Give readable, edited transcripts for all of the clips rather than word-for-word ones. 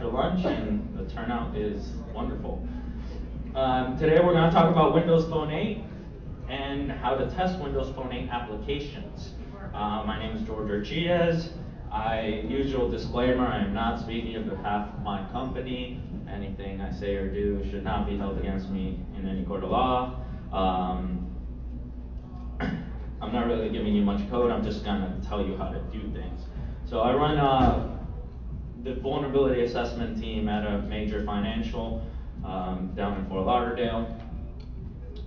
after lunch, and the turnout is wonderful. Today we're going to talk about Windows Phone 8 and how to test Windows Phone 8 applications. My name is Jorge Orchilles. Usual disclaimer, I am not speaking on behalf of my company. Anything I say or do should not be held against me in any court of law. I'm not really giving you much code, I'm just going to tell you how to do things. So I run the vulnerability assessment team at a major financial down in Fort Lauderdale.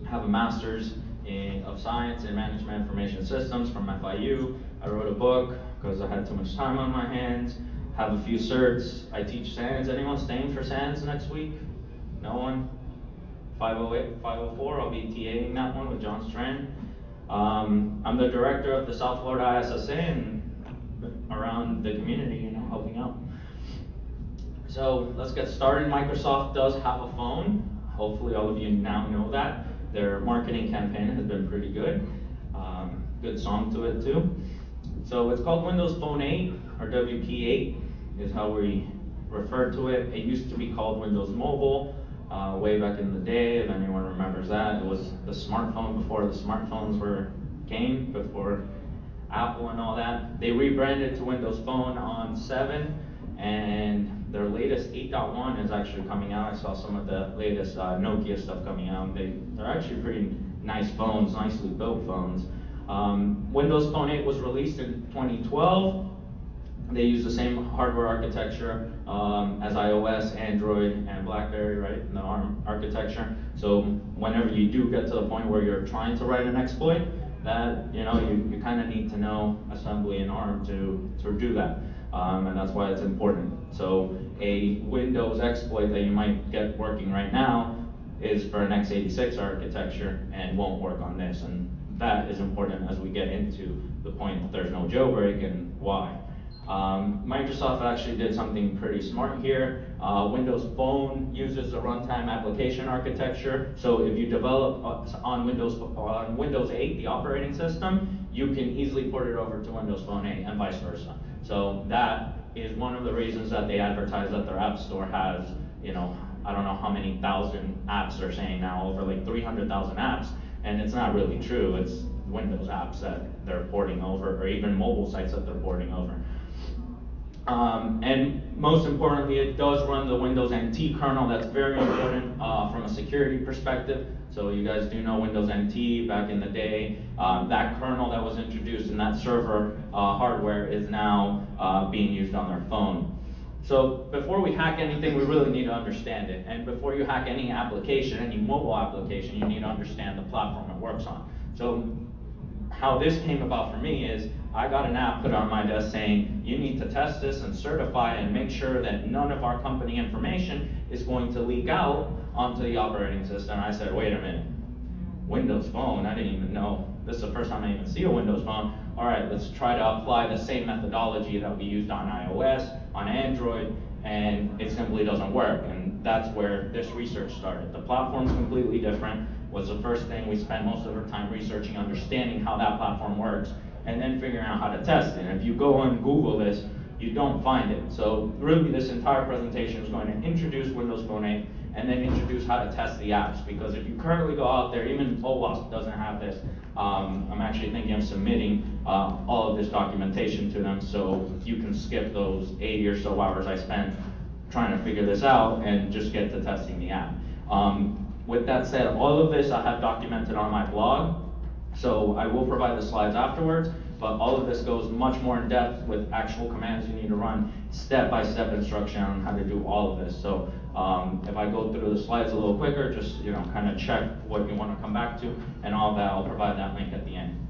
I have a master's of science in management information systems from FIU. I wrote a book because I had too much time on my hands. Have a few certs. I teach SANS. Anyone staying for SANS next week? No one? 508, 504, I'll be TAing that one with John Strand. I'm the director of the South Florida ISSA and around the community, helping out. So let's get started. Microsoft does have a phone. Hopefully all of you now know that. Their marketing campaign has been pretty good. Good song to it too. So it's called Windows Phone 8, or WP8 is how we refer to it. It used to be called Windows Mobile. Way back in the day, if anyone remembers that, it was the smartphone before the smartphones came, before Apple and all that. They rebranded to Windows Phone on 7, and their latest 8.1 is actually coming out. I saw some of the latest Nokia stuff coming out. They're actually pretty nice phones, nicely built phones. Windows Phone 8 was released in 2012. They use the same hardware architecture as iOS, Android, and BlackBerry, right? In the ARM architecture. So whenever you do get to the point where you're trying to write an exploit, that you kind of need to know assembly and ARM to do that, and that's why it's important. So a Windows exploit that you might get working right now is for an x86 architecture and won't work on this, and that is important as we get into the point that there's no jailbreak and why. Microsoft actually did something pretty smart here. Windows Phone uses the runtime application architecture. So if you develop on Windows 8, the operating system, you can easily port it over to Windows Phone 8 and vice versa. So that is one of the reasons that they advertise that their App Store has, I don't know how many thousand apps they're saying now, over like 300,000 apps, and it's not really true. It's Windows apps that they're porting over, or even mobile sites that they're porting over. And most importantly, it does run the Windows NT kernel. That's very important from a security perspective. So you guys do know Windows NT back in the day. That kernel that was introduced in that server hardware is now being used on their phone. So before we hack anything, we really need to understand it. And before you hack any application, any mobile application, you need to understand the platform it works on. So how this came about for me is I got an app put on my desk saying, you need to test this and certify and make sure that none of our company information is going to leak out onto the operating system. I said, wait a minute, Windows Phone, I didn't even know. This is the first time I even see a Windows Phone. All right, let's try to apply the same methodology that we used on iOS, on Android, and it simply doesn't work. And that's where this research started. The platform's completely different. Was the first thing we spent most of our time researching, understanding how that platform works, and then figuring out how to test it. And if you go and Google this, you don't find it. So really this entire presentation is going to introduce Windows Phone 8 and then introduce how to test the apps. Because if you currently go out there, even OWASP doesn't have this, I'm actually thinking of submitting all of this documentation to them so you can skip those 80 or so hours I spent trying to figure this out and just get to testing the app. With that said, all of this I have documented on my blog, so I will provide the slides afterwards, but all of this goes much more in depth with actual commands you need to run, step-by-step instruction on how to do all of this. So if I go through the slides a little quicker, just kind of check what you want to come back to, and all that, I'll provide that link at the end.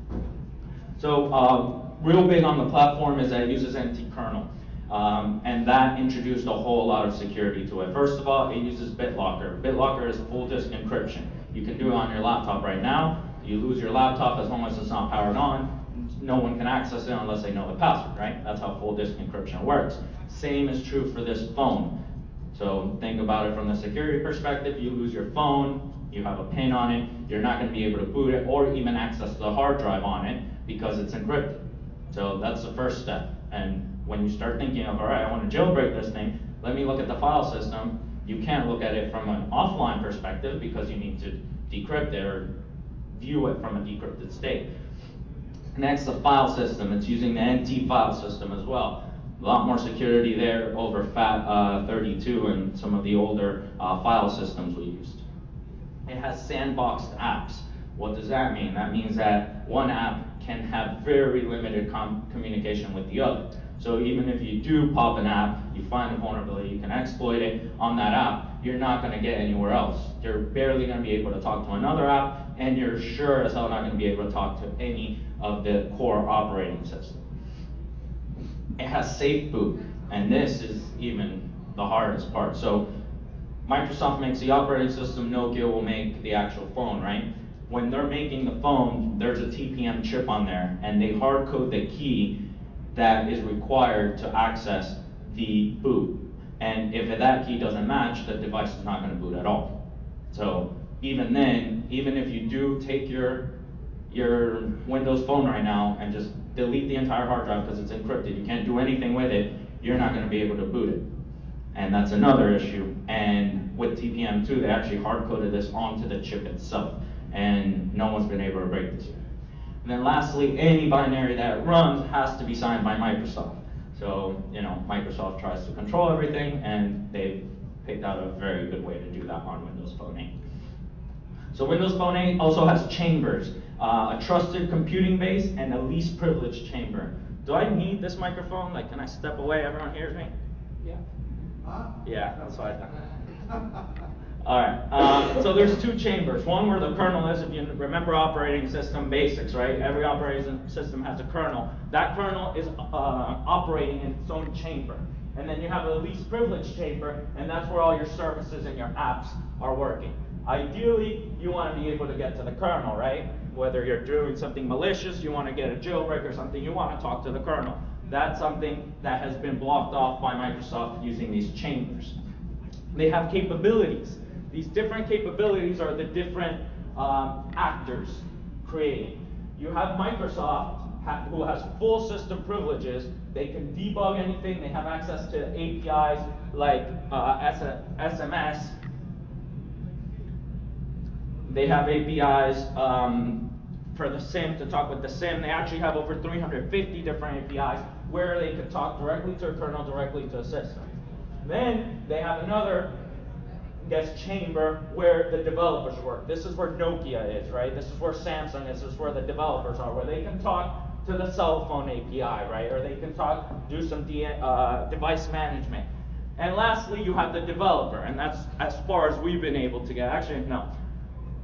So real big on the platform is that it uses NT kernel. And that introduced a whole lot of security to it. First of all, it uses BitLocker. BitLocker is full disk encryption. You can do it on your laptop right now. You lose your laptop as long as it's not powered on. No one can access it unless they know the password, right? That's how full disk encryption works. Same is true for this phone. So think about it from the security perspective. You lose your phone, you have a pin on it, you're not going to be able to boot it or even access the hard drive on it because it's encrypted. So that's the first step. And when you start thinking of, all right, I want to jailbreak this thing, Let me look at the file system. You can't look at it from an offline perspective because you need to decrypt it or view it from a decrypted state. Next, the file system. It's using the NT file system as well. A lot more security there over FAT32 and some of the older file systems we used. It has sandboxed apps. What does that mean? That means that one app can have very limited communication with the other. So even if you do pop an app, you find a vulnerability, you can exploit it on that app, you're not going to get anywhere else. You're barely going to be able to talk to another app, and you're sure as hell not going to be able to talk to any of the core operating system. It has safe boot, and this is even the hardest part. So Microsoft makes the operating system, Nokia will make the actual phone, right? When they're making the phone, there's a TPM chip on there, and they hard code the key that is required to access the boot. And if that key doesn't match, the device is not going to boot at all. So even then, even if you do take your Windows phone right now and just delete the entire hard drive because it's encrypted, you can't do anything with it, you're not going to be able to boot it. And that's another issue. And with TPM2, they actually hard coded this onto the chip itself, and no one's been able to break this yet. And then lastly, any binary that runs has to be signed by Microsoft. So, Microsoft tries to control everything, and they've picked out a very good way to do that on Windows Phone 8. So Windows Phone 8 also has chambers, a trusted computing base and a least privileged chamber. Do I need this microphone? Like, can I step away? Everyone hears me? Yeah. Yeah, that's what I thought. All right, so there's two chambers. One where the kernel is, if you remember operating system basics, right? Every operating system has a kernel. That kernel is operating in its own chamber. And then you have a least privileged chamber, and that's where all your services and your apps are working. Ideally, you want to be able to get to the kernel, right? Whether you're doing something malicious, you want to get a jailbreak or something, you want to talk to the kernel. That's something that has been blocked off by Microsoft using these chambers. They have capabilities. These different capabilities are the different actors creating. You have Microsoft, who has full system privileges. They can debug anything. They have access to APIs like SMS. They have APIs for the SIM to talk with the SIM. They actually have over 350 different APIs where they could talk directly to a kernel, directly to a system. Then they have another chamber where the developers work. This is where Nokia is, right? This is where Samsung is. This is where the developers are, where they can talk to the cell phone API, right? Or they can do some device management. And lastly, you have the developer, and that's as far as we've been able to get. Actually, no.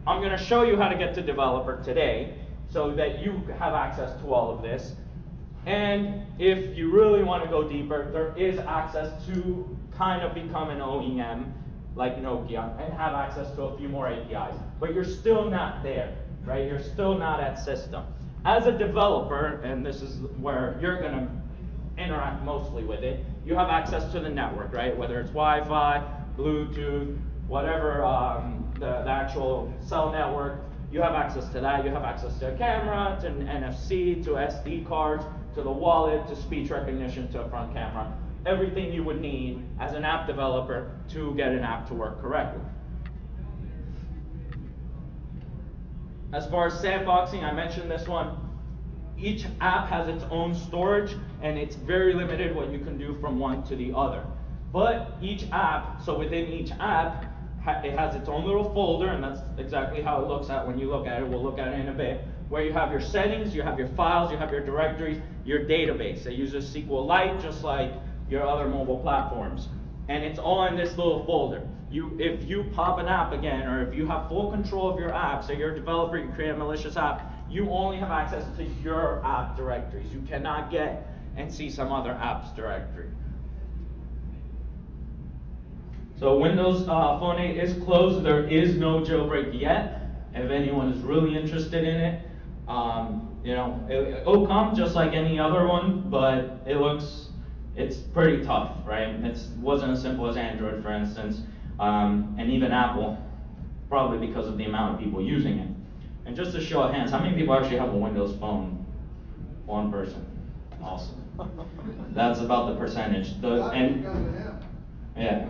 I'm going to show you how to get to developer today so that you have access to all of this. And if you really want to go deeper, there is access to kind of become an OEM like Nokia and have access to a few more APIs. But you're still not there, right? You're still not at system. As a developer, and this is where you're going to interact mostly with it, you have access to the network, right? Whether it's Wi-Fi, Bluetooth, whatever the actual cell network, you have access to that. You have access to a camera, to an NFC, to SD cards, to the wallet, to speech recognition, to a front camera. Everything you would need as an app developer to get an app to work correctly. As far as sandboxing, I mentioned this one. Each app has its own storage, and it's very limited what you can do from one to the other. But each app, so within each app, it has its own little folder, and that's exactly how it looks at when you look at it. We'll look at it in a bit. Where you have your settings, you have your files, you have your directories, your database. It uses SQLite just like your other mobile platforms. And it's all in this little folder. If you pop an app again, or if you have full control of your app, so you're a developer, you create a malicious app, you only have access to your app directories. You cannot get and see some other app's directory. So Windows Phone 8 is closed. There is no jailbreak yet. If anyone is really interested in it, it'll come just like any other one, but it's pretty tough, right? It wasn't as simple as Android, for instance, and even Apple, probably because of the amount of people using it. And just to show of hands, how many people actually have a Windows Phone? One person. Awesome. That's about the percentage. Yeah,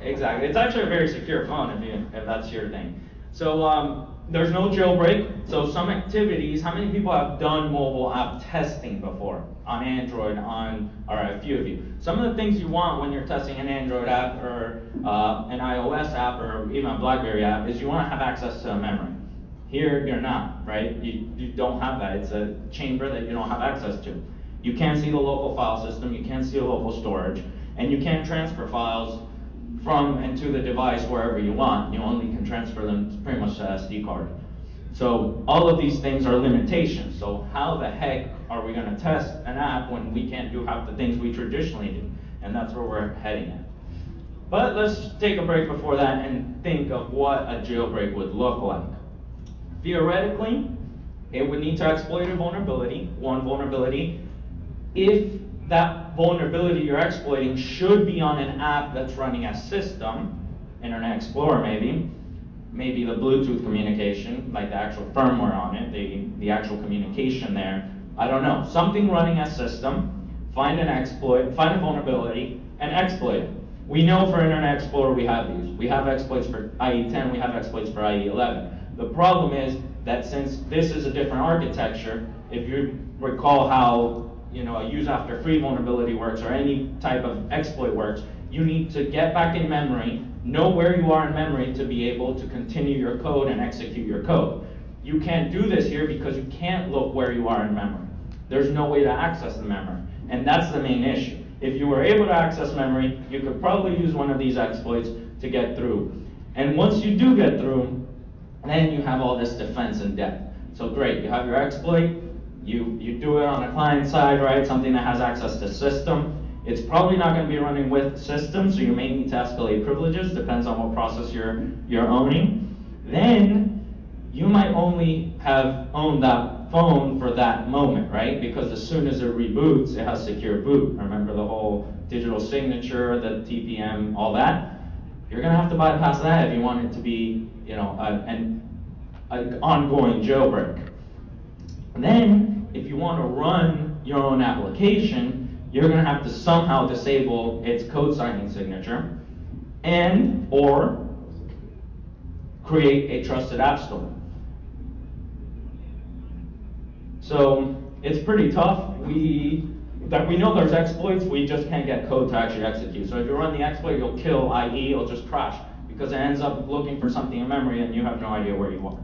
exactly. It's actually a very secure phone if that's your thing. So there's no jailbreak. So some activities. How many people have done mobile app testing before on Android? All right, a few of you. Some of the things you want when you're testing an Android app or an iOS app or even a BlackBerry app is you want to have access to a memory. Here you're not, right? You don't have that. It's a chamber that you don't have access to. You can't see the local file system. You can't see the local storage. And you can't transfer files from and to the device wherever you want. You only can transfer them pretty much to SD card. So all of these things are limitations. So how the heck are we going to test an app when we can't do half the things we traditionally do? And that's where we're heading at. But let's take a break before that and think of what a jailbreak would look like. Theoretically, it would need to exploit a vulnerability, one vulnerability, if that vulnerability you're exploiting should be on an app that's running a system, Internet Explorer maybe the Bluetooth communication, like the actual firmware on it, the actual communication there, I don't know. Something running a system, find an exploit, find a vulnerability, and exploit it. We know for Internet Explorer we have these. We have exploits for IE 10, we have exploits for IE 11. The problem is that since this is a different architecture, if you recall how a use after free vulnerability works or any type of exploit works, you need to get back in memory, know where you are in memory to be able to continue your code and execute your code. You can't do this here because you can't look where you are in memory. There's no way to access the memory, and that's the main issue. If you were able to access memory, you could probably use one of these exploits to get through. And once you do get through, then you have all this defense in depth. So great, you have your exploit, you do it on the client side, right? Something that has access to system. It's probably not going to be running with system, so you may need to escalate privileges, depends on what process you're owning. Then you might only have owned that phone for that moment, right? Because as soon as it reboots, it has secure boot. Remember the whole digital signature, the TPM, all that? You're going to have to bypass that if you want it to be, an ongoing jailbreak. And then, if you want to run your own application, you're going to have to somehow disable its code signing signature and or create a trusted app store. So it's pretty tough. We know there's exploits, we just can't get code to actually execute. So if you run the exploit, you'll kill IE, it'll just crash because it ends up looking for something in memory and you have no idea where you are.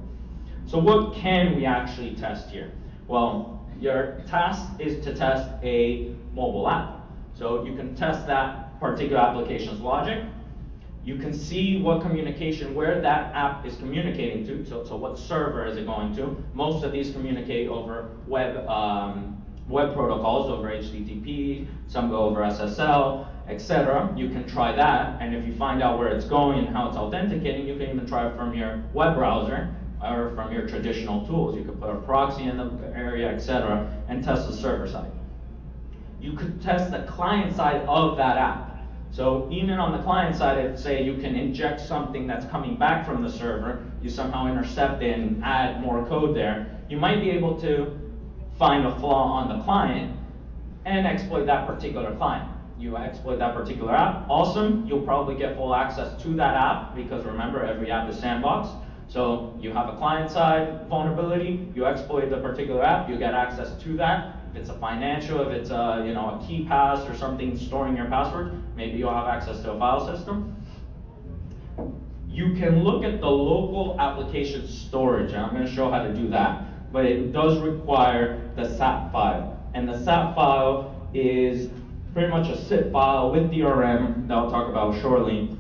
So what can we actually test here? Well, your task is to test a mobile app. So you can test that particular application's logic. You can see what communication, where that app is communicating to, so what server is it going to. Most of these communicate over web protocols, over HTTP, some go over SSL, etc. You can try that, and if you find out where it's going and how it's authenticating, you can even try it from your web browser or from your traditional tools. You could put a proxy in the area, etc., and test the server side. You could test the client side of that app. So even on the client side, if say you can inject something that's coming back from the server, you somehow intercept it and add more code there, you might be able to find a flaw on the client and exploit that particular client. You exploit that particular app, awesome, you'll probably get full access to that app because remember, every app is sandbox. So you have a client-side vulnerability, you exploit the particular app, you get access to that. If it's a financial, if it's a key pass or something storing your password, maybe you'll have access to a file system. You can look at the local application storage, and I'm going to show how to do that, but it does require the SAP file. And the SAP file is pretty much a zip file with DRM that I'll talk about shortly.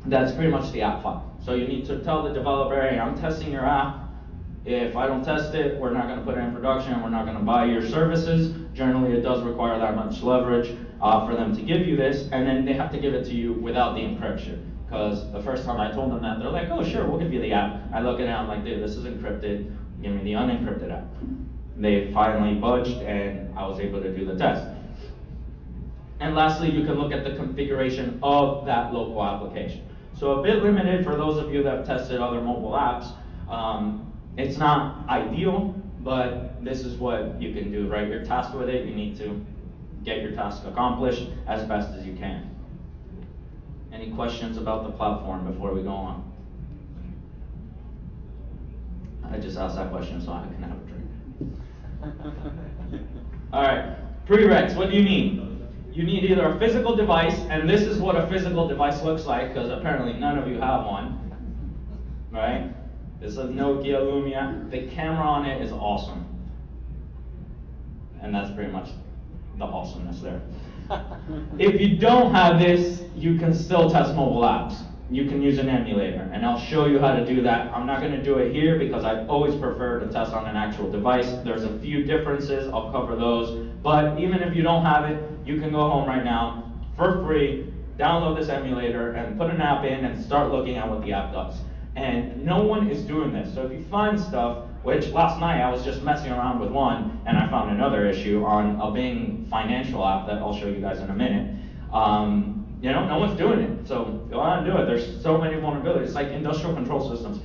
That's pretty much the app file. So you need to tell the developer, hey, I'm testing your app. If I don't test it, we're not going to put it in production, we're not going to buy your services. Generally, it does require that much leverage for them to give you this, and then they have to give it to you without the encryption. Because the first time I told them that, they're like, oh, sure, we'll give you the app. I look at it, I'm like, dude, this is encrypted, give me the unencrypted app. They finally budged, and I was able to do the test. And lastly, you can look at the configuration of that local application. So a bit limited for those of you that have tested other mobile apps. It's not ideal, but this is what you can do, right? You're tasked with it, you need to get your task accomplished as best as you can. Any questions about the platform before we go on? I just asked that question so I can have a drink. All right, prereqs, what do you need? You need either a physical device, and this is what a physical device looks like, because apparently none of you have one, right? This is a Nokia Lumia. The camera on it is awesome. And that's pretty much the awesomeness there. If you don't have this, you can still test mobile apps. You can use an emulator, and I'll show you how to do that. I'm not going to do it here because I always prefer to test on an actual device. There's a few differences, I'll cover those. But even if you don't have it, you can go home right now for free, download this emulator, and put an app in and start looking at what the app does. And no one is doing this. So if you find stuff, which last night I was just messing around with one, and I found another issue on a Bing financial app that I'll show you guys in a minute. You know, no one's doing it, so go out and do it. There's so many vulnerabilities. It's like industrial control systems.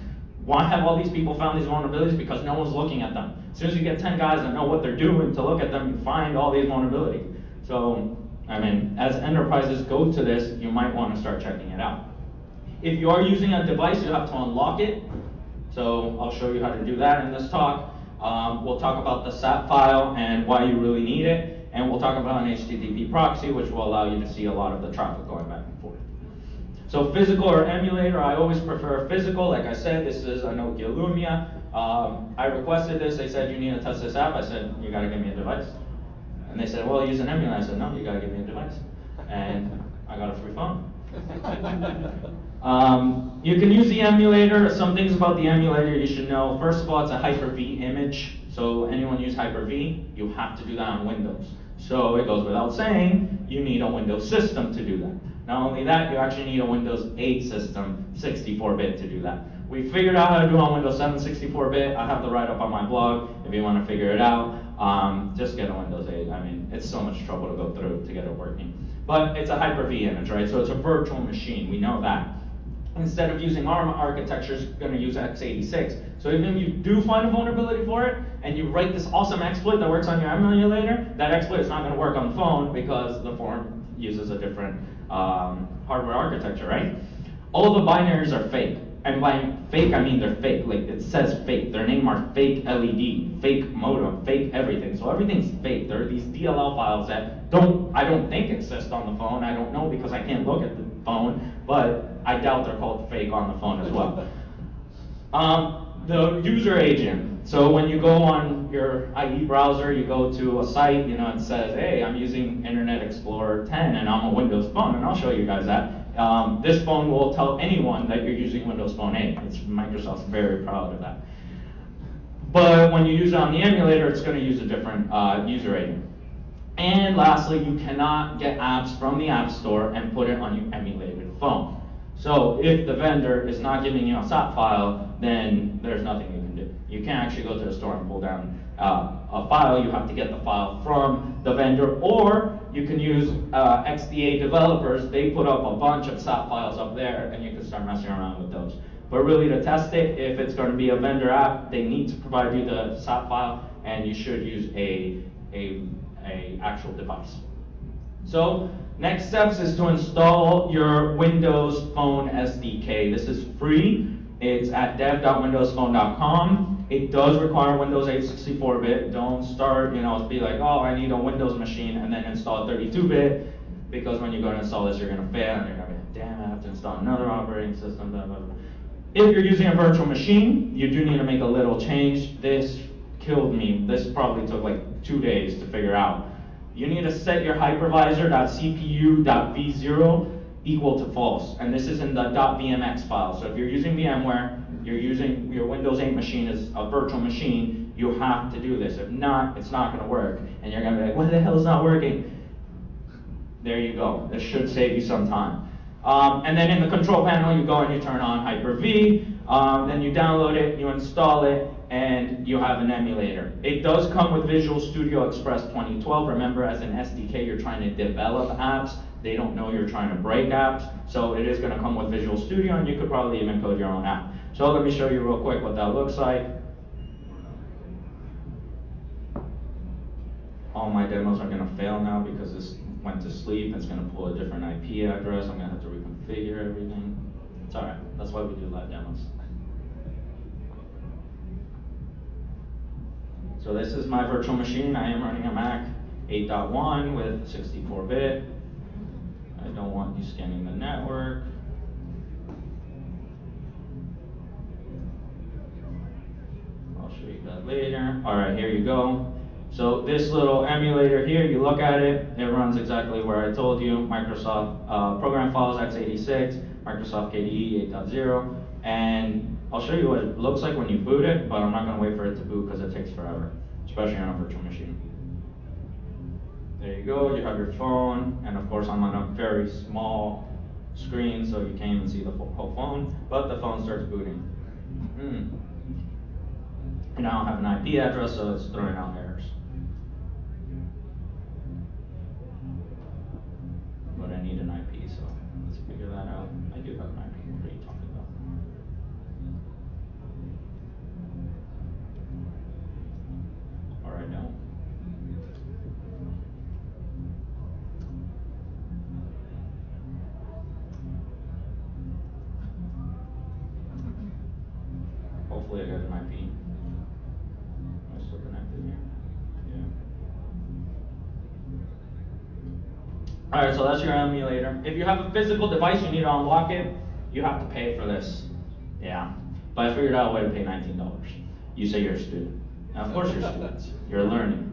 Why have all these people found these vulnerabilities? Because no one's looking at them. As soon as you get 10 guys that know what they're doing to look at them, you find all these vulnerabilities. So, I mean, as enterprises go to this, you might want to start checking it out. If you are using a device, you have to unlock it. So I'll show you how to do that in this talk. We'll talk about the SAP file and why you really need it. And we'll talk about an HTTP proxy, which will allow you to see a lot of the traffic going back and forth. So physical or emulator, I always prefer physical. Like I said, this is a Nokia Lumia. I requested this. They said, you need to test this app. I said, you got to give me a device. And they said, well, use an emulator. I said, no, you got to give me a device. And I got a free phone. You can use the emulator. Some things about the emulator you should know. First of all, it's a Hyper-V image. So anyone use Hyper-V, you have to do that on Windows. So it goes without saying, you need a Windows system to do that. Not only that, you actually need a Windows 8 system, 64-bit to do that. We figured out how to do it on Windows 7 64-bit. I have the write-up on my blog if you want to figure it out. Just get a Windows 8. I mean, it's so much trouble to go through to get it working. But it's a Hyper-V image, right? So it's a virtual machine. We know that. Instead of using ARM architecture, it's going to use x86. So even if you do find a vulnerability for it, and you write this awesome exploit that works on your emulator, that exploit is not going to work on the phone because the phone uses a different hardware architecture, right? All the binaries are fake. And by fake, I mean they're fake. Like, it says fake. Their name are fake LED, fake modem, fake everything. So everything's fake. There are these DLL files that I don't think exist on the phone. I don't know because I can't look at the phone, but I doubt they're called fake on the phone as well. The user agent. So when you go on your IE browser, you go to a site, you know, it says, hey, I'm using Internet Explorer 10 and I'm a Windows phone, and I'll show you guys that. This phone will tell anyone that you're using Windows Phone 8. Microsoft's very proud of that. But when you use it on the emulator, it's going to use a different user agent. And lastly, you cannot get apps from the App Store and put it on your emulated phone. So if the vendor is not giving you a SAP file, then there's nothing you can do. You can't actually go to the store and pull down a file. You have to get the file from the vendor, or you can use XDA developers. They put up a bunch of SAP files up there, and you can start messing around with those. But really, to test it, if it's going to be a vendor app, they need to provide you the SAP file, and you should use a actual device. So next steps is to install your Windows Phone SDK. This is free. It's at dev.windowsphone.com. It does require Windows 8 64-bit. Don't start, you know, be like, oh, I need a Windows machine and then install 32-bit, because when you go to install this, you're going to fail and you're going to be, damn, I have to install another operating system, blah, blah, blah. If you're using a virtual machine, you do need to make a little change. This killed me. This probably took like 2 days to figure out. You need to set your hypervisor.cpu.v0 equal to false. And this is in the .vmx file. So if you're using VMware, you're using your Windows 8 machine as a virtual machine, you have to do this. If not, it's not going to work. And you're going to be like, what the hell is not working? There you go. This should save you some time. And then in the control panel, you go and you turn on Hyper-V. Then you download it, you install it, and you have an emulator. It does come with Visual Studio Express 2012. Remember, as an SDK, you're trying to develop apps. They don't know you're trying to break apps. So it is going to come with Visual Studio, and you could probably even code your own app. So let me show you real quick what that looks like. All my demos are going to fail now because this went to sleep. It's going to pull a different IP address. I'm going to have to reconfigure. configure everything. It's all right. That's why we do live demos. So this is my virtual machine. I am running a Mac 8.1 with 64-bit. I don't want you scanning the network. I'll show you that later. All right, here you go. So this little emulator here, you look at it, it runs exactly where I told you. Microsoft program files x86, Microsoft KDE 8.0, and I'll show you what it looks like when you boot it, but I'm not going to wait for it to boot because it takes forever, especially on a virtual machine. There you go, you have your phone, and of course I'm on a very small screen, so you can't even see the whole phone, but the phone starts booting. And I don't have an IP address, so it's throwing out errors. But I need an IP, so let's figure that out. I do have an IP, what are you talking about? Or I don't. Hopefully I got an IP. Am I still connected here? Yeah. Alright, so that's your emulator. If you have a physical device, you need to unlock it. You have to pay for this. Yeah. But I figured out a way to pay $19. You say you're a student. Now, of course you're students. You're learning.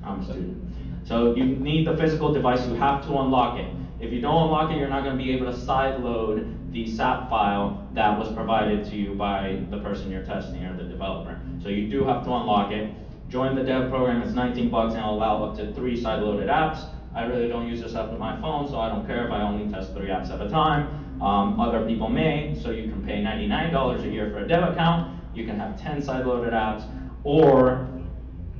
I'm a student. So you need the physical device. You have to unlock it. If you don't unlock it, you're not going to be able to sideload the SAP file that was provided to you by the person you're testing or the developer. So you do have to unlock it. Join the dev program. It's 19 bucks and it'll allow up to 3 sideloaded apps. I really don't use this app with my phone, so I don't care if I only test 3 apps at a time. Other people may, so you can pay $99 a year for a dev account. You can have 10 sideloaded apps, or,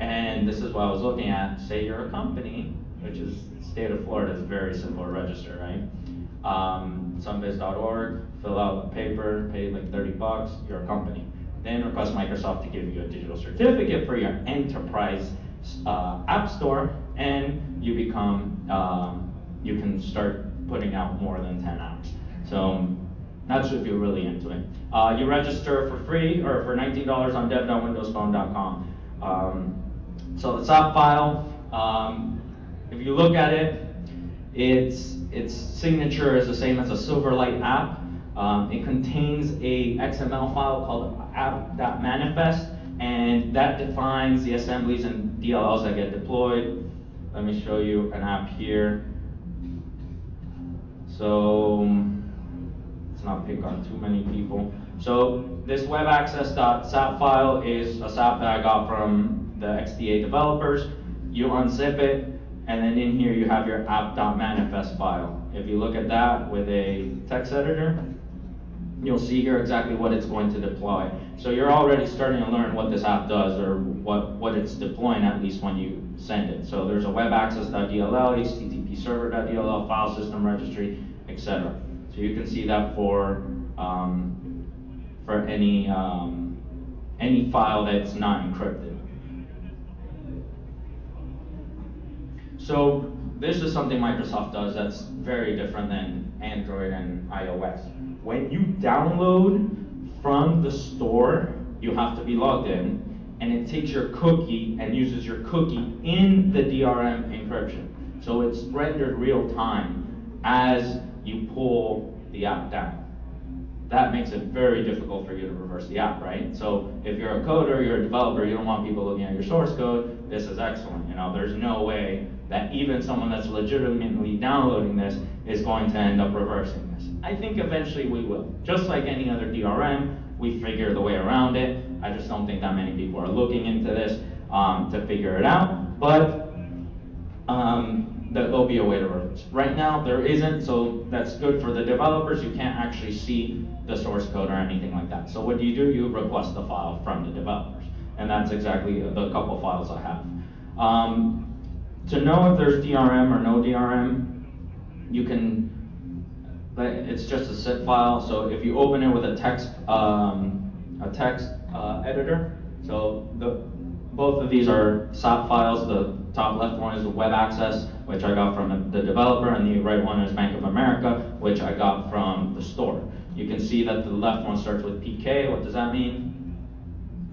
and this is what I was looking at, say you're a company, which is, state of Florida is very simple to register, right? Sunbiz.org, fill out a paper, pay like 30 bucks, you're a company. Then request Microsoft to give you a digital certificate for your enterprise app store, and you become, you can start putting out more than 10 apps. So that's if you're really into it. You register for free or for $19 on dev.windowsphone.com. So the SAP file, if you look at it, its signature is the same as a Silverlight app. It contains a XML file called app.manifest, and that defines the assemblies and DLLs that get deployed. Let me show you an app here. So let's not pick on too many people. So this webaccess.sap file is a SAP that I got from the XDA developers. You unzip it, and then in here you have your app.manifest file. If you look at that with a text editor, you'll see here exactly what it's going to deploy. So you're already starting to learn what this app does, or what it's deploying, at least when you send it. So there's a webaccess.dll, http server.dll, file system registry, etc. So you can see that for any file that's not encrypted. So this is something Microsoft does that's very different than Android and iOS. When you download from the store, you have to be logged in, and it takes your cookie and uses your cookie in the DRM encryption. So it's rendered real time as you pull the app down. That makes it very difficult for you to reverse the app, right? So if you're a coder, you're a developer, you don't want people looking at your source code, this is excellent. You know, there's no way that even someone that's legitimately downloading this is going to end up reversing this. I think eventually we will. Just like any other DRM, we figure the way around it. I just don't think that many people are looking into this to figure it out, but there'll be a way to reverse. Right now, there isn't, so that's good for the developers. You can't actually see the source code or anything like that. So what do? You request the file from the developers, and that's exactly the couple files I have. To know if there's DRM or no DRM, you can, it's just a zip file. So if you open it with a text editor, so both of these are SAP files. The top left one is a web access, which I got from the developer, and the right one is Bank of America. which I got from the store. You can see that the left one starts with PK. What does that mean?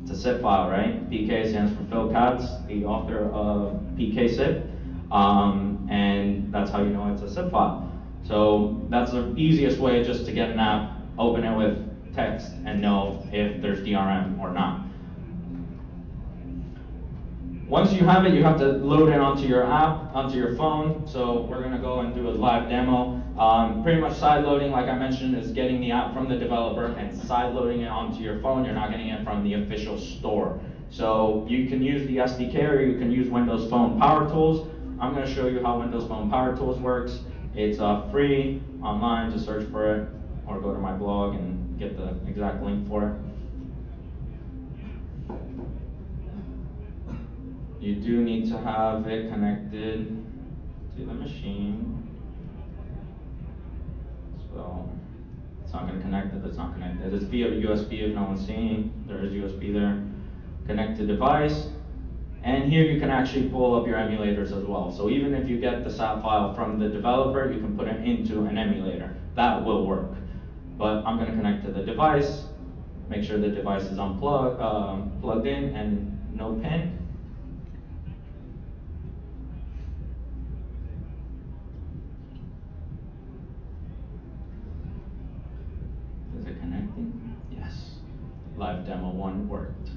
It's a zip file, right? PK stands for Phil Katz, the author of PK zip, and that's how you know it's a zip file. So that's the easiest way just to get an app, open it with text, and know if there's DRM or not. Once you have it, you have to load it onto your app, onto your phone. So we're gonna go and do a live demo. Pretty much side loading, like I mentioned, is getting the app from the developer and side loading it onto your phone. You're not getting it from the official store. So you can use the SDK or you can use Windows Phone Power Tools. I'm gonna show you how Windows Phone Power Tools works. It's free online, just search for it or go to my blog and get the exact link for it. You do need to have it connected to the machine. So it's not going to connect if it's not connected. It's via USB if no one's seeing. There is USB there. Connect to device. And here you can actually pull up your emulators as well. So even if you get the SAP file from the developer, you can put it into an emulator. That will work. But I'm going to connect to the device, make sure the device is unplugged, plugged in, and no pin. Is it connecting? Yes. Live demo 1 worked.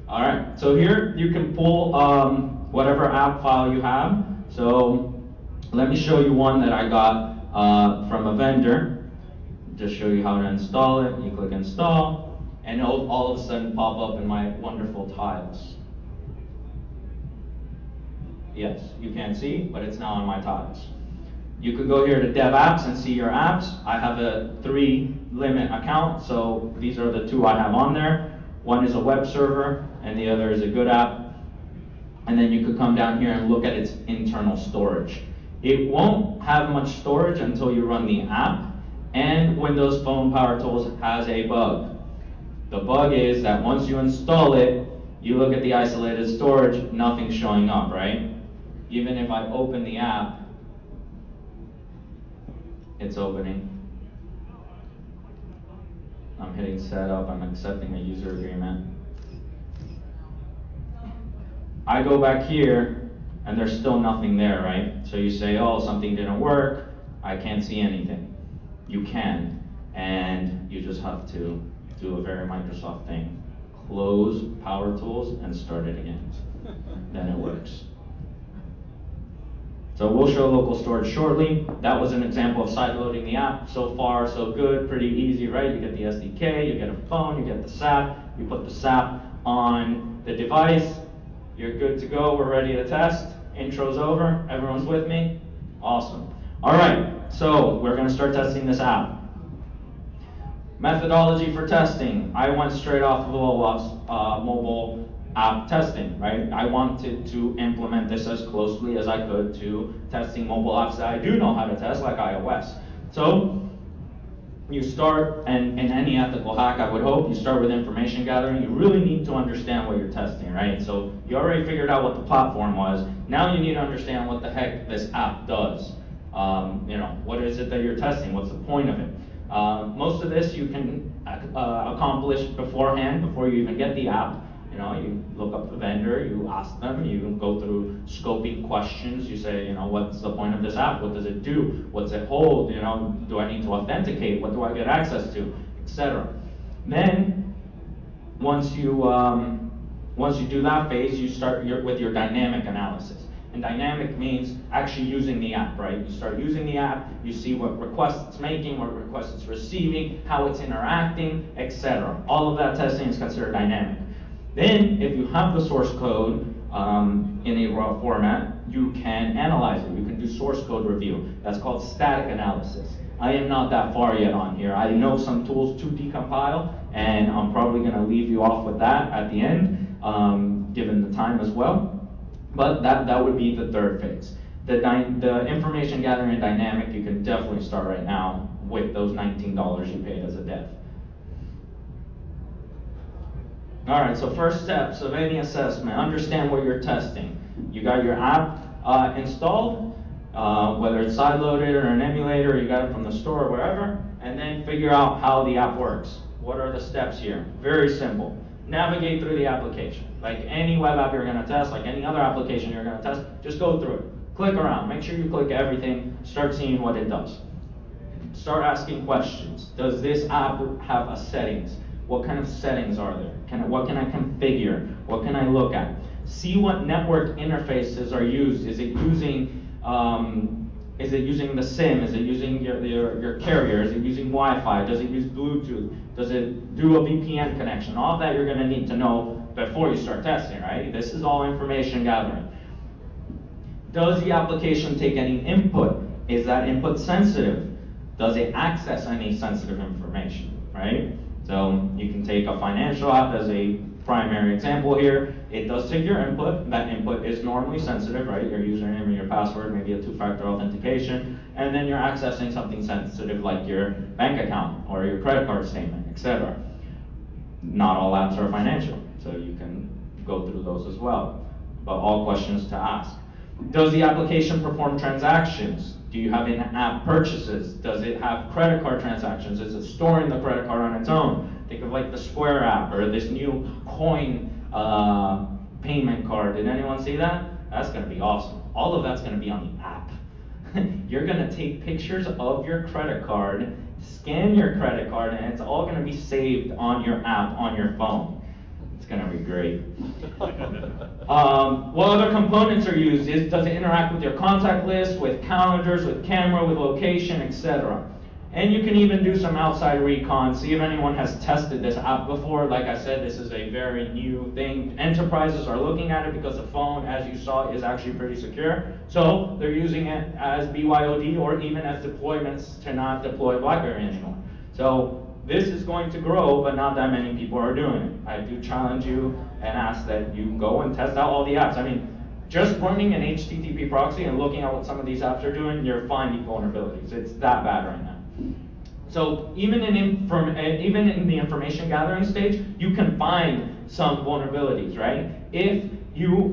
All right, so here you can pull whatever app file you have. So let me show you one that I got from a vendor. Just show you how to install it. You click install, and it'll all of a sudden pop up in my wonderful tiles. Yes, you can't see, but it's now on my tiles. You could go here to Dev Apps and see your apps. I have a 3 limit account, so these are the 2 I have on there. One is a web server, and the other is a good app. And then you could come down here and look at its internal storage. It won't have much storage until you run the app, and Windows Phone Power Tools has a bug. The bug is that once you install it, you look at the isolated storage, nothing's showing up, right? Even if I open the app, it's opening. I'm hitting setup, I'm accepting a user agreement. I go back here, and there's still nothing there, right? So you say, oh, something didn't work, I can't see anything. You can, and you just have to do a very Microsoft thing. Close Power Tools and start it again. Then it works. So we'll show local storage shortly. That was an example of side loading the app. So far, so good, pretty easy, right? You get the SDK, you get a phone, you get the SAP, you put the SAP on the device, you're good to go, we're ready to test. Intro's over, everyone's with me? Awesome. All right, so we're gonna start testing this app. Methodology for testing. I went straight off of mobile app testing, right? I wanted to implement this as closely as I could to testing mobile apps that I do know how to test, like iOS. So you start, and in any ethical hack, I would hope, you start with information gathering. You really need to understand what you're testing, right? So you already figured out what the platform was. Now you need to understand what the heck this app does. What is it that you're testing? What's the point of it? Most of this you can accomplish beforehand, before you even get the app. You look up the vendor, you ask them, you go through scoping questions, you say, what's the point of this app? What does it do? What's it hold? Do I need to authenticate? What do I get access to? Etc. Then, once you do that phase, you start with your dynamic analysis. And dynamic means actually using the app, right? You start using the app, you see what requests it's making, what requests it's receiving, how it's interacting, etc. All of that testing is considered dynamic. Then, if you have the source code in a raw format, you can analyze it. You can do source code review. That's called static analysis. I am not that far yet on here. I know some tools to decompile, and I'm probably going to leave you off with that at the end, given the time as well. But that would be the third phase. The information gathering and dynamic, you can definitely start right now with those $19 you paid as a dev. All right, so first steps of any assessment, understand what you're testing. You got your app installed. whether it's side-loaded or an emulator, you got it from the store or wherever, and then figure out how the app works. What are the steps here? Very simple. Navigate through the application. Like any web app you're gonna test, like any other application you're gonna test, just go through it. Click around, make sure you click everything, start seeing what it does. Start asking questions. Does this app have a settings? What kind of settings are there? What can I configure? What can I look at? See what network interfaces are used. Is it using the SIM? Is it using your carrier? Is it using Wi-Fi? Does it use Bluetooth? Does it do a VPN connection? All of that you're gonna need to know before you start testing, right? This is all information gathering. Does the application take any input? Is that input sensitive? Does it access any sensitive information, right? So you can take a financial app as a primary example here. It does take your input. That input is normally sensitive, right? Your username and your password, maybe a two-factor authentication, and then you're accessing something sensitive like your bank account or your credit card statement, etc. Not all apps are financial, so you can go through those as well, but all questions to ask. Does the application perform transactions? Do you have in-app purchases? Does it have credit card transactions? Is it storing the credit card on its own? Think of like the Square app or this new coin payment card. Did anyone see that? That's gonna be awesome. All of that's gonna be on the app. You're gonna take pictures of your credit card, scan your credit card, and it's all gonna be saved on your app on your phone. It's gonna be great. What other components are used? Does it interact with your contact list, with calendars, with camera, with location, etc.? And you can even do some outside recon, see if anyone has tested this app before. Like I said, this is a very new thing. Enterprises are looking at it because the phone, as you saw, is actually pretty secure. So they're using it as BYOD or even as deployments to not deploy BlackBerry anymore. So this is going to grow, but not that many people are doing it. I do challenge you and ask that you go and test out all the apps. I mean, just running an HTTP proxy and looking at what some of these apps are doing, you're finding vulnerabilities. It's that bad right now. So even in the information gathering stage, you can find some vulnerabilities, right? If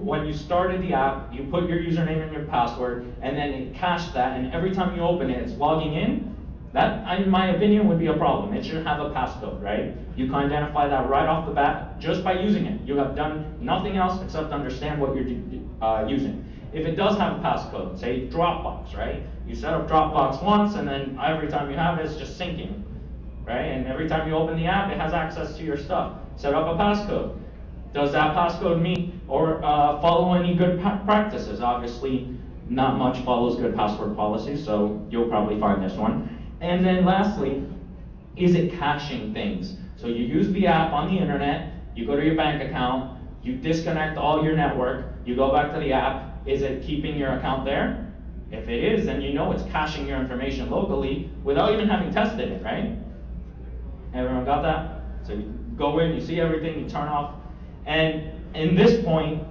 when you started the app, you put your username and your password, and then it cached that, and every time you open it, it's logging in, that, in my opinion, would be a problem. It should have a passcode, right? You can identify that right off the bat just by using it. You have done nothing else except understand what you're using. If it does have a passcode, say Dropbox, right? You set up Dropbox once, and then every time you have it, it's just syncing, right? And every time you open the app, it has access to your stuff. Set up a passcode. Does that passcode meet or follow any good practices? Obviously, not much follows good password policies, so you'll probably find this one. And then lastly, is it caching things? So you use the app on the internet, you go to your bank account, you disconnect all your network, you go back to the app. Is it keeping your account there? If it is, then you know it's caching your information locally without even having tested it, right? Everyone got that? So you go in, you see everything, you turn off. And in this point,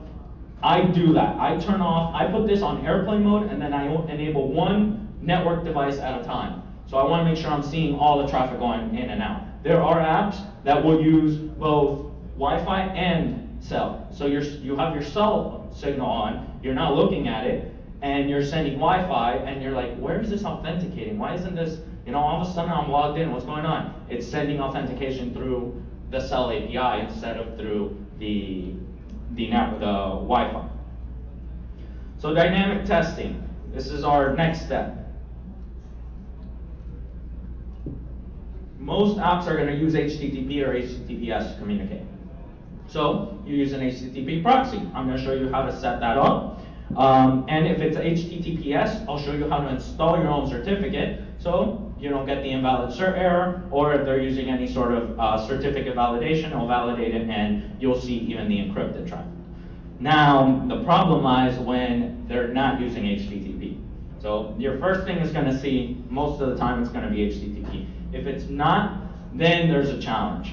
I do that. I turn off, I put this on airplane mode, and then I enable one network device at a time. So I want to make sure I'm seeing all the traffic going in and out. There are apps that will use both Wi-Fi and cell. So you have your cell signal on, you're not looking at it, and you're sending Wi-Fi, and you're like, where is this authenticating? Why isn't this, all of a sudden I'm logged in, what's going on? It's sending authentication through the cell API instead of through the Wi-Fi. So dynamic testing, this is our next step. Most apps are going to use HTTP or HTTPS to communicate. So you use an HTTP proxy. I'm going to show you how to set that up. And if it's HTTPS, I'll show you how to install your own certificate so you don't get the invalid cert error, or if they're using any sort of certificate validation, it'll validate it and you'll see even the encrypted traffic. Now, the problem lies when they're not using HTTP. So your first thing is going to see, most of the time it's going to be HTTP. If it's not, then there's a challenge,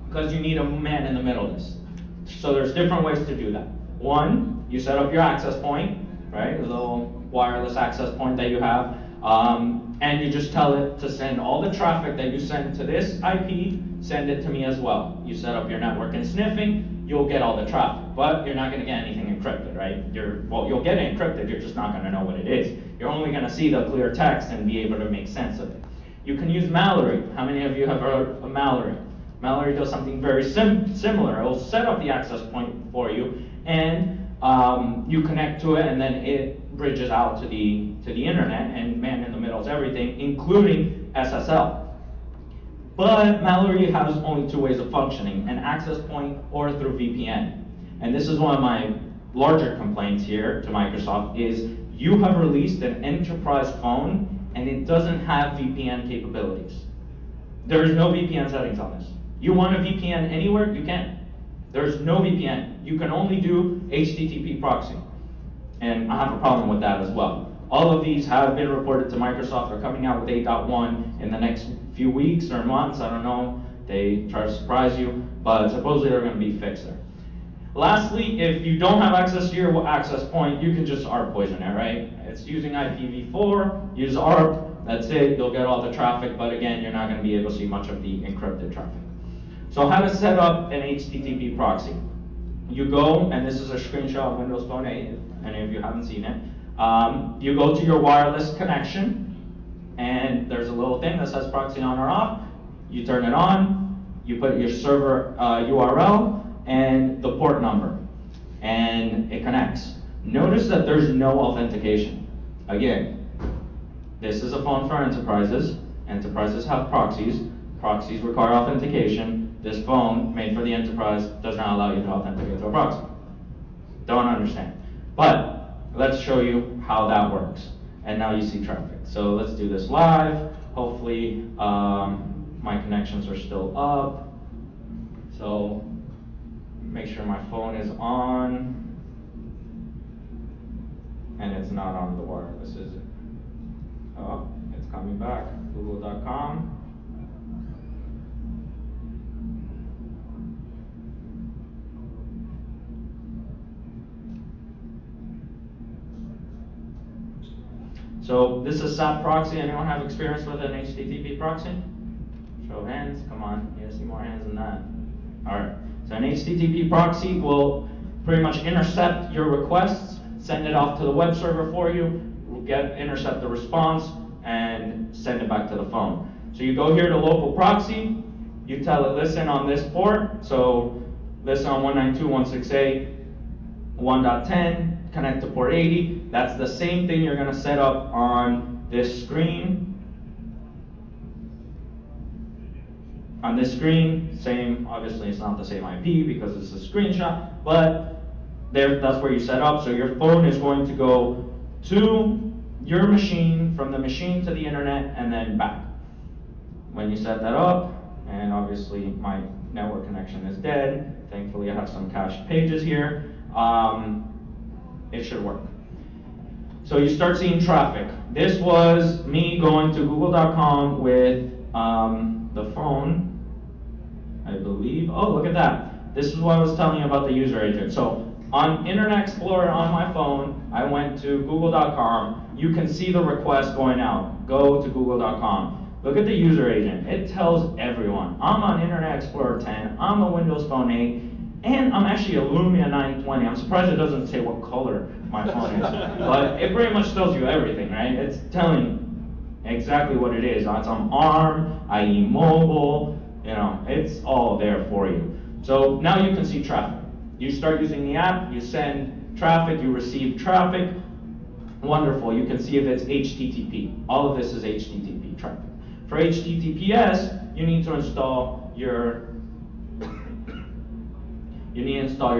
because you need a man in the middle of this. So there's different ways to do that. One, you set up your access point, right? A little wireless access point that you have, and you just tell it to send all the traffic that you send to this IP, send it to me as well. You set up your network and sniffing, you'll get all the traffic, but you're not going to get anything encrypted, right? You'll get it encrypted, you're just not going to know what it is. You're only going to see the clear text and be able to make sense of it. You can use Mallory. How many of you have heard of Mallory? Mallory does something very similar. It will set up the access point for you, and you connect to it, and then it bridges out to the internet, and man in the middle is everything, including SSL. But Mallory has only two ways of functioning, an access point or through VPN. And this is one of my larger complaints here to Microsoft is you have released an enterprise phone and it doesn't have VPN capabilities. There is no VPN settings on this. You want a VPN anywhere, you can. There's no VPN. You can only do HTTP proxy. And I have a problem with that as well. All of these have been reported to Microsoft. They're coming out with 8.1 in the next few weeks or months. I don't know. They try to surprise you, but supposedly they're going to be fixed there. Lastly, if you don't have access to your access point, you can just ARP poison it, right? It's using IPv4, use ARP, that's it, you'll get all the traffic, but again, you're not going to be able to see much of the encrypted traffic. So how to set up an HTTP proxy. You go, and this is a screenshot of Windows Phone 8, if any of you haven't seen it. You go to your wireless connection, and there's a little thing that says proxy on or off. You turn it on, you put your server URL, and the port number, and it connects. Notice that there's no authentication. Again, this is a phone for enterprises. Enterprises have proxies. Proxies require authentication. This phone, made for the enterprise, does not allow you to authenticate to a proxy. Don't understand. But let's show you how that works. And now you see traffic. So let's do this live. Hopefully my connections are still up. So make sure my phone is on, and it's not on the wireless, is it? Oh, it's coming back, google.com. So this is SAP proxy. Anyone have experience with an HTTP proxy? Show of hands, come on, you see more hands than that. All right. So an HTTP proxy will pretty much intercept your requests, send it off to the web server for you, intercept the response, and send it back to the phone. So you go here to local proxy, you tell it listen on this port, so listen on 192.168.1.10, connect to port 80. That's the same thing you're going to set up on this screen. On this screen, same, obviously it's not the same IP because it's a screenshot, but that's where you set up. So your phone is going to go to your machine, from the machine to the internet, and then back. When you set that up, and obviously my network connection is dead, thankfully I have some cached pages here, it should work. So you start seeing traffic. This was me going to google.com with the phone, I believe. Oh, look at that. This is what I was telling you about the user agent. So on Internet Explorer on my phone, I went to google.com. You can see the request going out. Go to google.com. Look at the user agent. It tells everyone. I'm on Internet Explorer 10. I'm a Windows Phone 8. And I'm actually a Lumia 920. I'm surprised it doesn't say what color my phone is. But it pretty much tells you everything, right? It's telling exactly what it is. It's on ARM, IE Mobile, you know, it's all there for you. So now you can see traffic. You start using the app, you send traffic, you receive traffic. Wonderful, you can see if it's HTTP. All of this is HTTP traffic. For HTTPS, you need to install your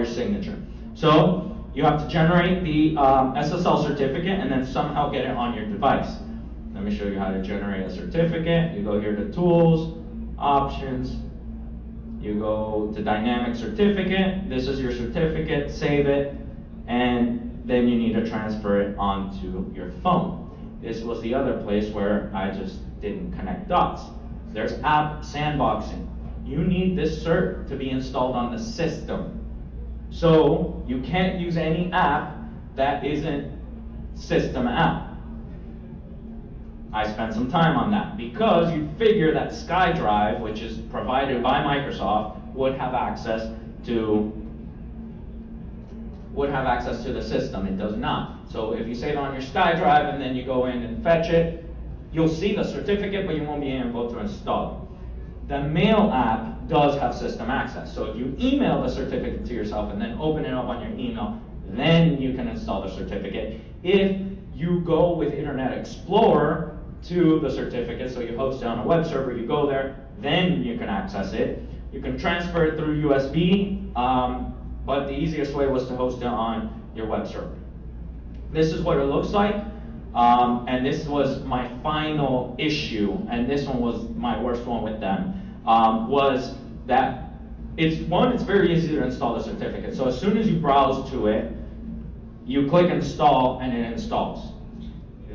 signature. So you have to generate the SSL certificate and then somehow get it on your device. Let me show you how to generate a certificate. You go here to Tools, Options, you go to Dynamic Certificate. This is your certificate, save it, and then you need to transfer it onto your phone. This was the other place where I just didn't connect dots. There's app sandboxing. You need this cert to be installed on the system. So you can't use any app that isn't system app. I spent some time on that because you'd figure that SkyDrive, which is provided by Microsoft, would have access to would have access to the system. It does not. So if you save it on your SkyDrive and then you go in and fetch it, you'll see the certificate, but you won't be able to install it. The Mail app does have system access. So if you email the certificate to yourself and then open it up on your email, then you can install the certificate. If you go with Internet Explorer to the certificate, so you host it on a web server, you go there, then you can access it. You can transfer it through USB, but the easiest way was to host it on your web server. This is what it looks like, and this was my final issue, and this one was my worst one with them, was that it's very easy to install the certificate. So as soon as you browse to it, you click install and it installs.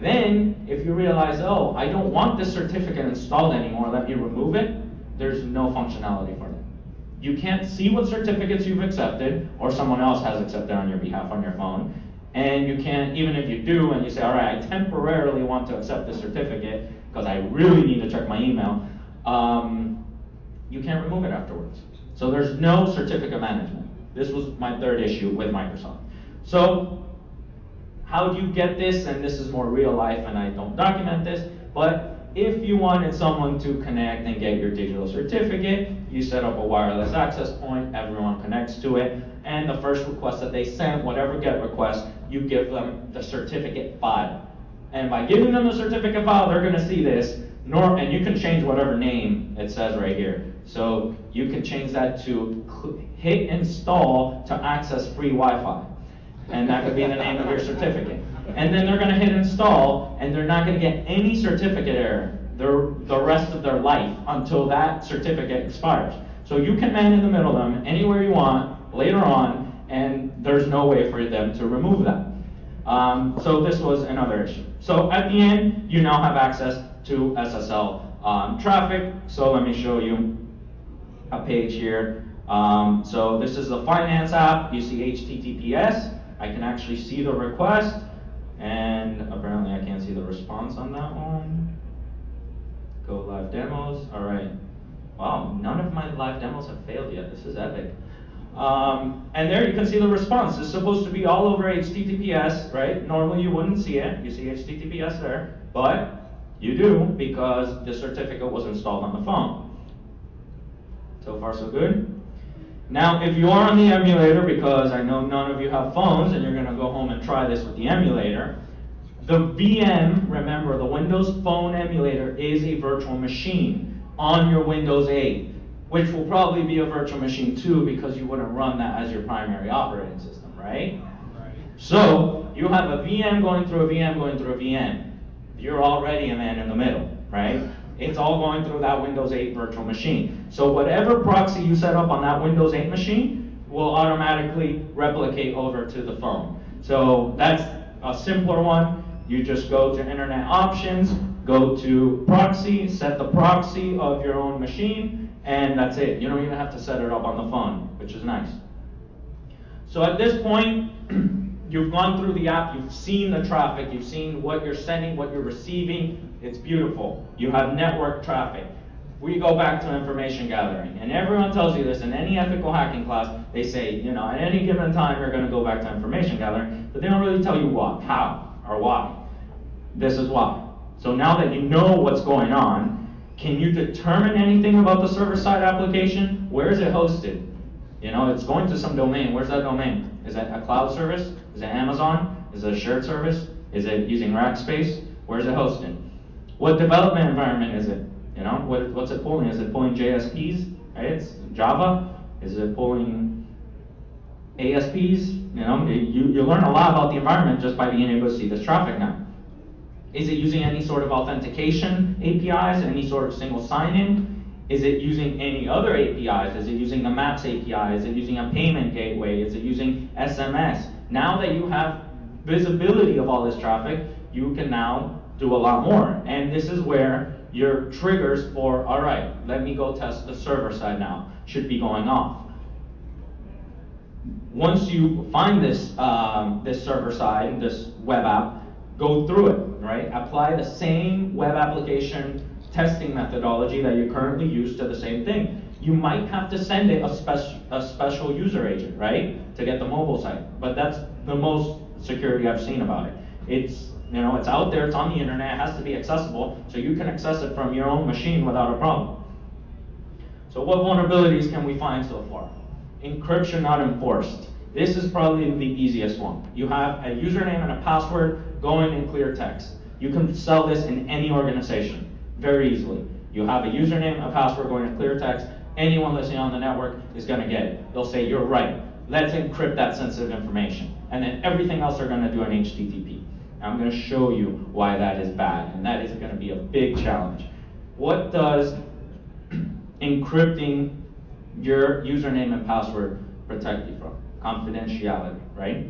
Then, if you realize, oh, I don't want this certificate installed anymore, let me remove it, there's no functionality for it. You can't see what certificates you've accepted or someone else has accepted on your behalf on your phone. And you can't, even if you do and you say, all right, I temporarily want to accept this certificate because I really need to check my email, you can't remove it afterwards. So there's no certificate management. This was my third issue with Microsoft. So how do you get this? And this is more real life and I don't document this, but if you wanted someone to connect and get your digital certificate, you set up a wireless access point, everyone connects to it, and the first request that they sent, whatever GET request, you give them the certificate file. And by giving them the certificate file, they're gonna see this, and you can change whatever name it says right here. So you can change that to hit install to access free Wi-Fi. And that could be the name of your certificate. And then they're gonna hit install, and they're not gonna get any certificate error the rest of their life until that certificate expires. So you can man in the middle of them anywhere you want later on, and there's no way for them to remove that. So this was another issue. So at the end, you now have access to SSL traffic. So let me show you a page here. So this is the finance app. You see HTTPS. I can actually see the request, and apparently I can't see the response on that one. Go live demos. All right. Wow, none of my live demos have failed yet. This is epic. And there you can see the response. It's supposed to be all over HTTPS, right? Normally you wouldn't see it. You see HTTPS there, but you do because the certificate was installed on the phone. So far, so good. Now, if you are on the emulator, because I know none of you have phones and you're going to go home and try this with the emulator, the VM, remember, the Windows Phone emulator is a virtual machine on your Windows 8, which will probably be a virtual machine too because you wouldn't run that as your primary operating system, right? So you have a VM going through a VM going through a VM. You're already a man in the middle, right? It's all going through that Windows 8 virtual machine. So whatever proxy you set up on that Windows 8 machine will automatically replicate over to the phone. So that's a simpler one. You just go to Internet Options, go to Proxy, set the proxy of your own machine, and that's it. You don't even have to set it up on the phone, which is nice. So at this point, you've gone through the app, you've seen the traffic, you've seen what you're sending, what you're receiving. It's beautiful. You have network traffic. We go back to information gathering, and everyone tells you this in any ethical hacking class. They say, you know, at any given time you're going to go back to information gathering, but they don't really tell you what, how, or why. This is why. So now that you know what's going on, can you determine anything about the server-side application? Where is it hosted? You know, it's going to some domain. Where's that domain? Is that a cloud service? Is it Amazon? Is it a shared service? Is it using rack space? Where's it hosted? What development environment is it? You know, what's it pulling? Is it pulling JSPs? Right? It's Java? Is it pulling ASPs? You know, you learn a lot about the environment just by being able to see this traffic now. Is it using any sort of authentication APIs, any sort of single sign-in? Is it using any other APIs? Is it using the Maps API? Is it using a payment gateway? Is it using SMS? Now that you have visibility of all this traffic, you can now do a lot more. And this is where your triggers for, all right, let me go test the server side now, should be going off. Once you find this, this server side, this web app, go through it, right? Apply the same web application testing methodology that you currently use to the same thing. You might have to send it a special user agent, right, to get the mobile site. But that's the most security I've seen about it. It's, you know, it's out there, it's on the internet, it has to be accessible, so you can access it from your own machine without a problem. So what vulnerabilities can we find so far? Encryption not enforced. This is probably the easiest one. You have a username and a password going in clear text. You can sell this in any organization very easily. You have a username, a password going in clear text. Anyone listening on the network is going to get it. They'll say, you're right, let's encrypt that sensitive information. And then everything else they're going to do in HTTP. I'm going to show you why that is bad, and that is going to be a big challenge. What does encrypting your username and password protect you from? Confidentiality, right?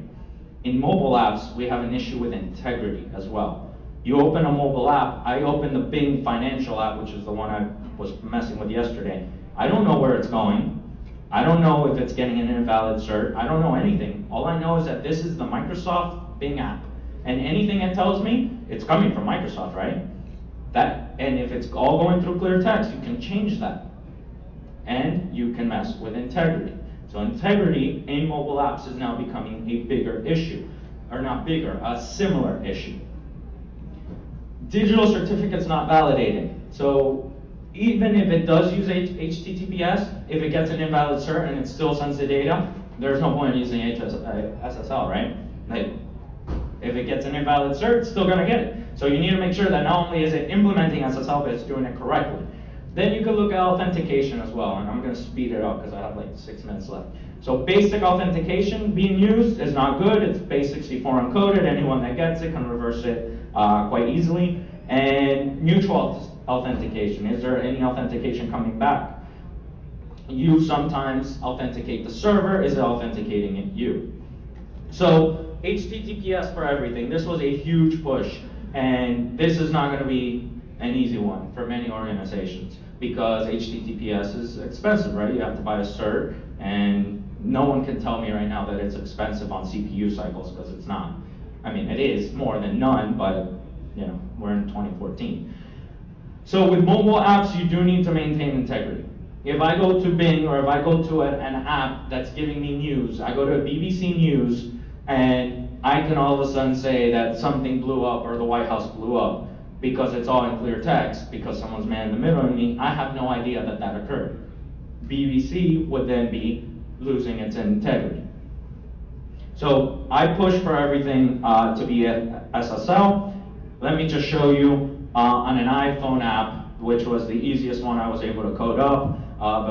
In mobile apps, we have an issue with integrity as well. You open a mobile app, I opened the Bing financial app, which is the one I was messing with yesterday. I don't know where it's going. I don't know if it's getting an invalid cert. I don't know anything. All I know is that this is the Microsoft Bing app. And anything it tells me, it's coming from Microsoft, right? And if it's all going through clear text, you can change that. And you can mess with integrity. So integrity in mobile apps is now becoming a bigger issue. Or not bigger, a similar issue. Digital certificates not validated. So even if it does use HTTPS, if it gets an invalid cert and it still sends the data, there's no point in using SSL, right? Like, if it gets an invalid cert, it's still gonna get it. So you need to make sure that not only is it implementing SSL, but it's doing it correctly. Then you can look at authentication as well, and I'm gonna speed it up because I have like 6 minutes left. So basic authentication being used is not good. It's base64 encoded. Anyone that gets it can reverse it quite easily. And mutual authentication. Is there any authentication coming back? You sometimes authenticate the server. Is it authenticating it you? So HTTPS for everything. This was a huge push, and this is not going to be an easy one for many organizations because HTTPS is expensive, right? You have to buy a cert, and no one can tell me right now that it's expensive on CPU cycles because it's not. I mean, it is more than none, but you know, we're in 2014. So with mobile apps, you do need to maintain integrity. If I go to Bing or if I go to an app that's giving me news, I go to BBC News and I can all of a sudden say that something blew up or the White House blew up because it's all in clear text because someone's man in the middle of me. I have no idea that that occurred. BBC would then be losing its integrity. So I push for everything to be SSL. Let me just show you on an iPhone app, which was the easiest one I was able to code up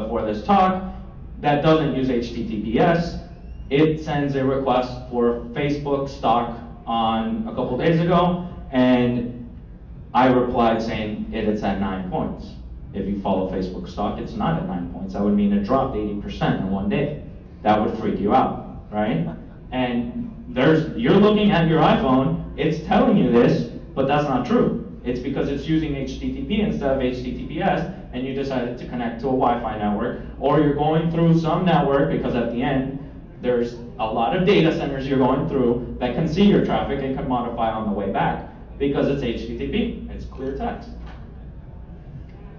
before this talk, that doesn't use HTTPS. It sends a request for Facebook stock on a couple days ago, and I replied saying it's at 9 points. If you follow Facebook stock, it's not at 9 points. That would mean it dropped 80% in one day. That would freak you out, right? And you're looking at your iPhone, it's telling you this, but that's not true. It's because it's using HTTP instead of HTTPS, and you decided to connect to a Wi-Fi network, or you're going through some network, because at the end, there's a lot of data centers you're going through that can see your traffic and can modify on the way back, because it's HTTP, it's clear text.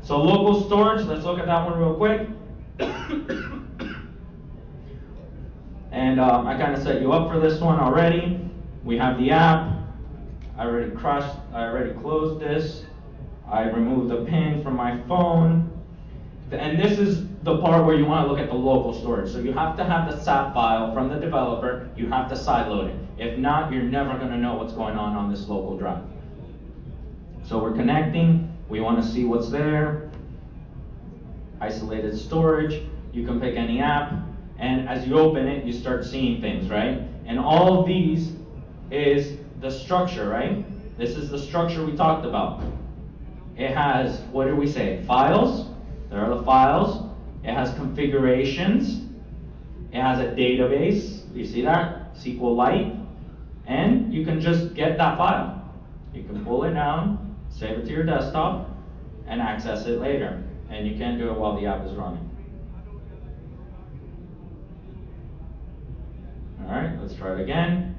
So local storage, let's look at that one real quick. And I kind of set you up for this one already. We have the app. I already closed this. I removed the pin from my phone. And this is the part where you want to look at the local storage. So you have to have the SAP file from the developer. You have to sideload it. If not, you're never going to know what's going on this local drive. So we're connecting. We want to see what's there. Isolated storage. You can pick any app. And as you open it, you start seeing things, right? And all of these is the structure, right? This is the structure we talked about. It has, what did we say? Files. There are the files. It has configurations. It has a database. You see that? SQLite. And you can just get that file. You can pull it down, save it to your desktop, and access it later. And you can't do it while the app is running. All right, let's try it again.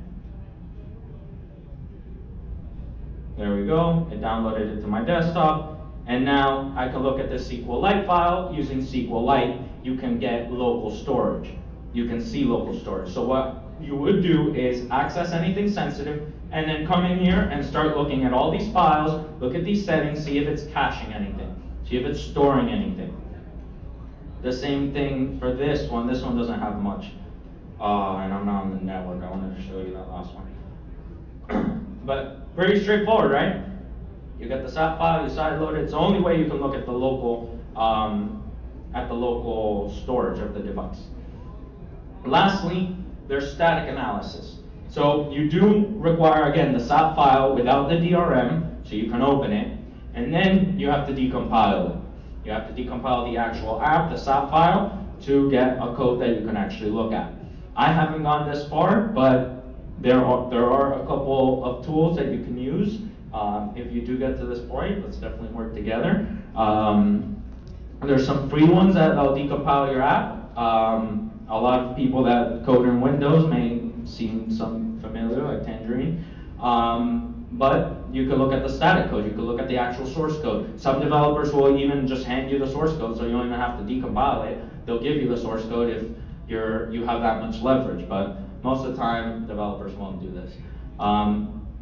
There we go. It downloaded it to my desktop. And now I can look at this SQLite file. Using SQLite, you can get local storage. You can see local storage. So what you would do is access anything sensitive, and then come in here and start looking at all these files, look at these settings, see if it's caching anything, see if it's storing anything. The same thing for this one. This one doesn't have much. And I'm not on the network. I wanted to show you that last one. But pretty straightforward, right? You get the SAP file, you sideload it. It's the only way you can look at the local storage of the device. Lastly, there's static analysis. So you do require, again, the SAP file without the DRM, so you can open it, and then you have to decompile it. You have to decompile the actual app, the SAP file, to get a code that you can actually look at. I haven't gone this far, but there are a couple of tools that you can use. If you do get to this point, let's definitely work together. There's some free ones that'll decompile your app. A lot of people that code in Windows may seem some familiar, like Tangerine. But you can look at the static code, you can look at the actual source code. Some developers will even just hand you the source code, so you don't even have to decompile it. They'll give you the source code if you have that much leverage, but most of the time, developers won't do this.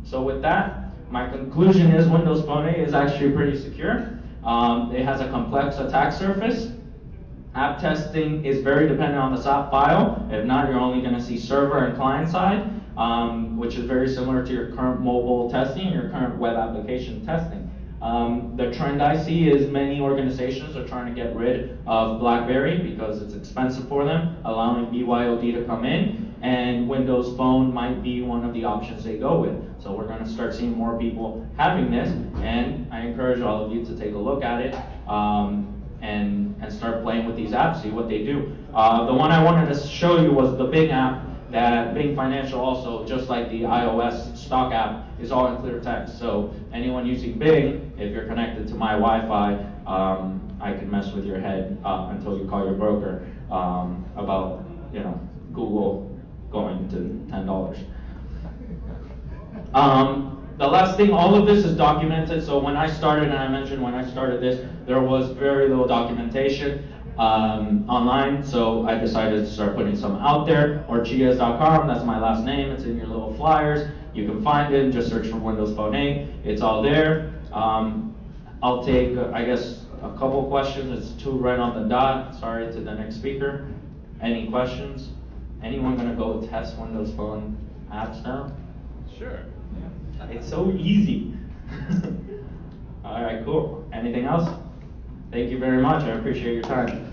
So with that, my conclusion is Windows Phone 8 is actually pretty secure. It has a complex attack surface. App testing is very dependent on the SAP file. If not, you're only going to see server and client side, which is very similar to your current mobile testing, your current web application testing. The trend I see is many organizations are trying to get rid of BlackBerry because it's expensive for them, allowing BYOD to come in, and Windows Phone might be one of the options they go with. So we're going to start seeing more people having this, and I encourage all of you to take a look at it and start playing with these apps, see what they do. The one I wanted to show you was the Bing app. That Bing Financial also, just like the iOS stock app, is all in clear text. So anyone using Bing, if you're connected to my Wi-Fi, I can mess with your head until you call your broker about, Google going to $10. The last thing, all of this is documented. So when I started, and I mentioned when I started this, there was very little documentation online, so I decided to start putting some out there. Orchilles.com, that's my last name, it's in your little flyers. You can find it, just search for Windows Phone 8, it's all there. I'll take, I guess, a couple questions. It's 2 right on the dot. Sorry to the next speaker. Any questions? Anyone gonna go test Windows Phone apps now? Sure. Yeah. It's so easy. All right, cool. Anything else? Thank you very much. I appreciate your time.